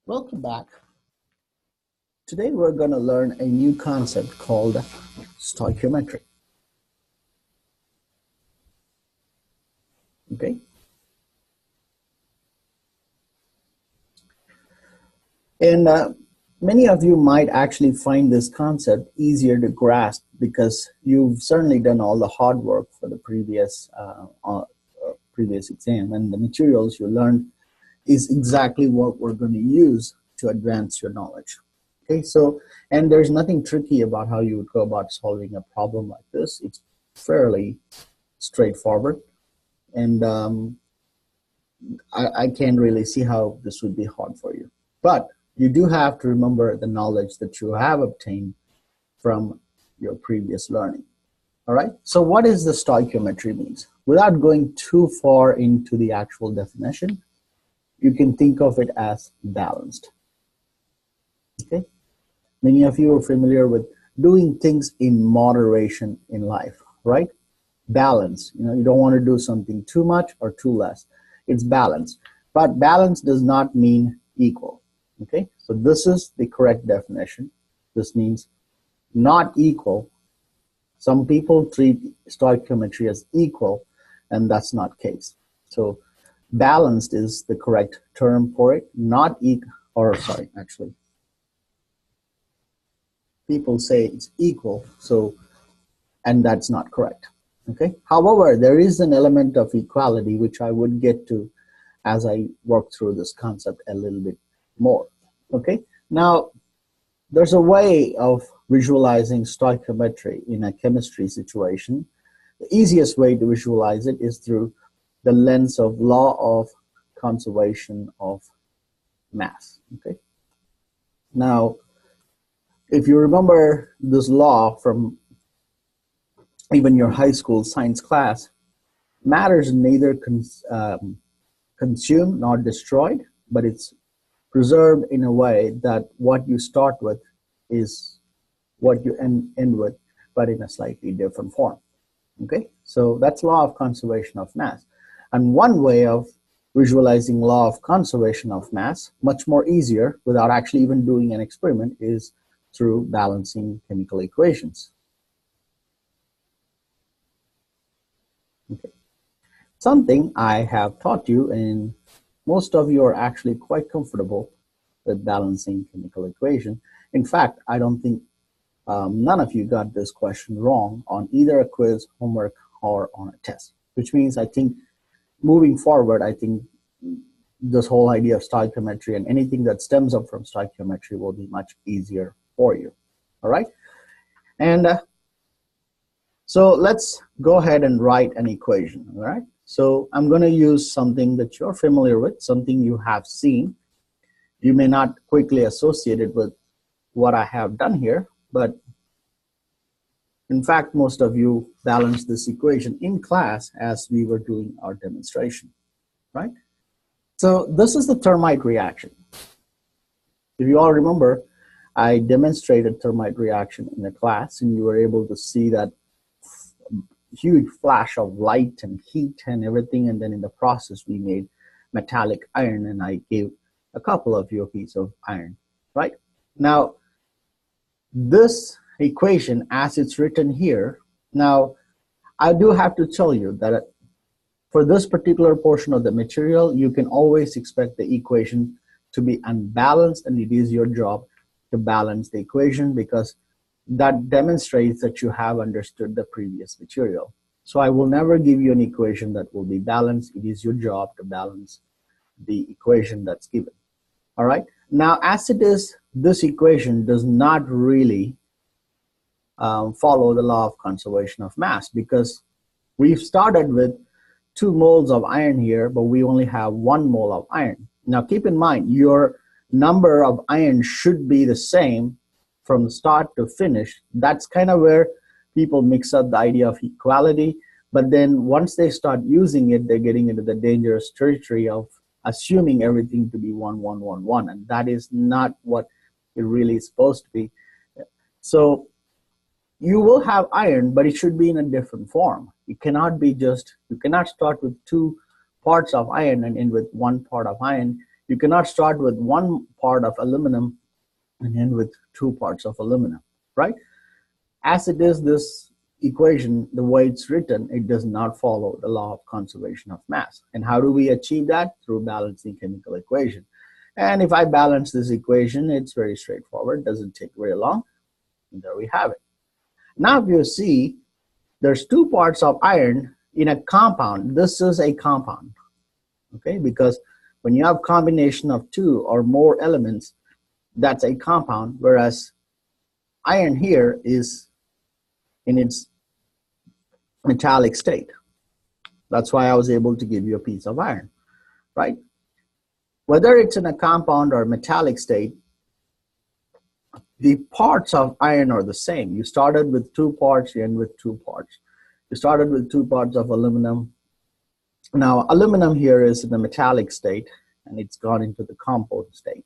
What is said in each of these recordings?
Welcome back. Today we're going to learn a new concept called stoichiometry. Okay? And many of you might actually find this concept easier to grasp because you've certainly done all the hard work for the previous exam, and the materials you learned is exactly what we're going to use to advance your knowledge. Okay, so, and there's nothing tricky about how you would go about solving a problem like this. It's fairly straightforward, and I can't really see how this would be hard for you. But you do have to remember the knowledge that you have obtained from your previous learning. All right, so what is the stoichiometry means? Without going too far into the actual definition, you can think of it as balanced. Okay, many of you are familiar with doing things in moderation in life, right? Balance, you don't want to do something too much or too less. It's balance, but balance does not mean equal. Okay, so this is the correct definition. This means not equal. Some people treat stoichiometry as equal, and that's not the case. So balanced is the correct term for it, not equal, or sorry, actually, people say it's equal, so, and that's not correct. Okay, however, there is an element of equality which I would get to as I work through this concept a little bit more. Okay, now there's a way of visualizing stoichiometry in a chemistry situation. The easiest way to visualize it is through the lens of law of conservation of mass. Okay, now if you remember this law from even your high school science class, matter is neither consumed nor destroyed, but it's preserved in a way that what you start with is what you end with, but in a slightly different form. Okay, so that's law of conservation of mass. And one way of visualizing law of conservation of mass, much more easier without actually even doing an experiment, is through balancing chemical equations. Okay, something I have taught you, and most of you are actually quite comfortable with balancing chemical equation. In fact, I don't think none of you got this question wrong on either a quiz, homework, or on a test, which means I think moving forward, I think this whole idea of stoichiometry and anything that stems up from stoichiometry will be much easier for you. All right, and so let's go ahead and write an equation. All right, so I'm going to use something that you're familiar with, something you have seen. You may not quickly associate it with what I have done here, but in fact, most of you balanced this equation in class as we were doing our demonstration, right? So this is the thermite reaction. If you all remember, I demonstrated thermite reaction in the class, and you were able to see that huge flash of light and heat and everything, and then in the process we made metallic iron, and I gave a couple of you a piece of iron, right? Now, this equation as it's written here, now I do have to tell you that for this particular portion of the material, you can always expect the equation to be unbalanced, and it is your job to balance the equation because that demonstrates that you have understood the previous material. So I will never give you an equation that will be balanced. It is your job to balance the equation that's given. All right, now as it is, this equation does not really follow the law of conservation of mass because we've started with 2 moles of iron here, but we only have 1 mole of iron. Now keep in mind, your number of iron should be the same from start to finish. That's kind of where people mix up the idea of equality, but then once they start using it, they're getting into the dangerous territory of assuming everything to be 1, 1, 1, 1, and that is not what it really is supposed to be. So you will have iron, but it should be in a different form. It cannot be just, you cannot start with 2 parts of iron and end with 1 part of iron. You cannot start with 1 part of aluminum and end with 2 parts of aluminum, right? As it is, this equation, the way it's written, it does not follow the law of conservation of mass. And how do we achieve that? Through balancing chemical equation. And if I balance this equation, it's very straightforward, doesn't take very long. And there we have it. Now, if you see, there's 2 parts of iron in a compound. This is a compound, okay? Because when you have combination of 2 or more elements, that's a compound, whereas iron here is in its metallic state. That's why I was able to give you a piece of iron, right? Whether it's in a compound or metallic state, the parts of iron are the same. You started with 2 parts, you end with 2 parts. You started with 2 parts of aluminum. Now, aluminum here is in the metallic state, and it's gone into the compound state.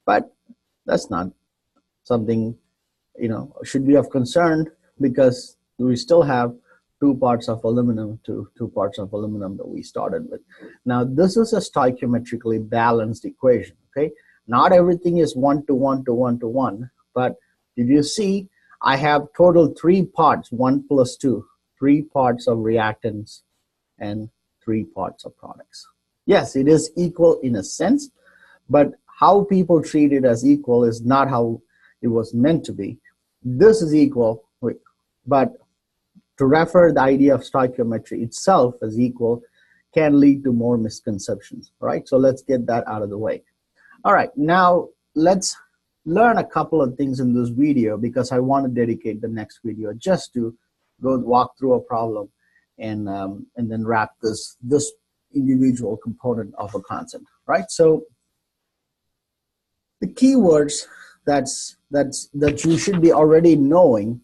But that's not something, should be of concern, because we still have 2 parts of aluminum to 2 parts of aluminum that we started with. Now, this is a stoichiometrically balanced equation, okay? Not everything is 1 to 1 to 1 to 1, but if you see, I have total 3 parts, 1 plus 2, 3 parts of reactants and 3 parts of products. Yes, it is equal in a sense, but how people treat it as equal is not how it was meant to be. This is equal, but to refer the idea of stoichiometry itself as equal can lead to more misconceptions, right? So let's get that out of the way. All right, now let's learn a couple of things in this video, because I want to dedicate the next video just to go walk through a problem and then wrap this individual component of a concept, right? So the keywords that you should be already knowing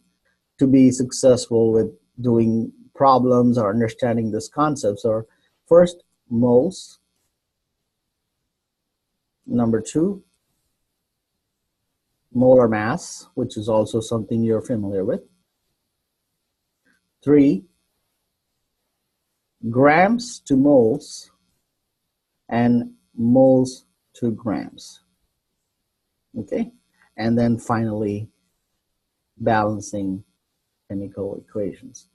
to be successful with doing problems or understanding these concepts are, first, moles. Number 2, molar mass, which is also something you're familiar with. 3, grams to moles, and moles to grams. Okay, and then finally, balancing chemical equations.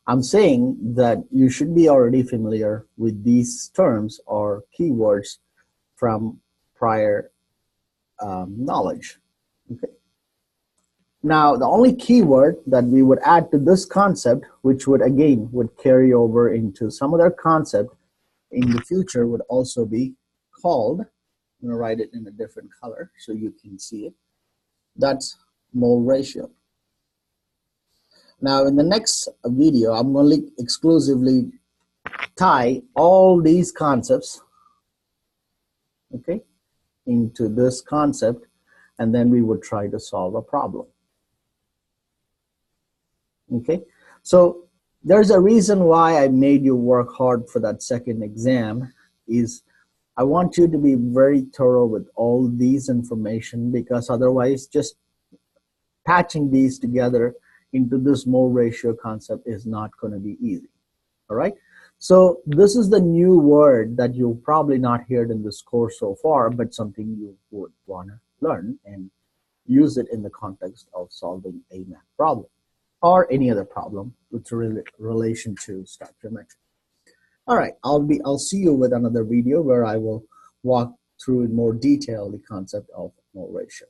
I'm saying that you should be already familiar with these terms or keywords from prior knowledge. Okay. Now, the only keyword that we would add to this concept, which would carry over into some other concept in the future, would also be called, I'm going to write it in a different color so you can see it. That's mole ratio. Now, in the next video, I'm going to exclusively tie all these concepts, okay, into this concept, and then we would try to solve a problem. Okay, so there's a reason why I made you work hard for that second exam. Is I want you to be very thorough with all these information, because otherwise just patching these together into this mole ratio concept is not going to be easy. All right, so this is the new word that you've probably not heard in this course so far, but something you would want to learn and use it in the context of solving a math problem or any other problem with relation to stoichiometry. All right, I'll see you with another video where I will walk through in more detail the concept of mole ratio.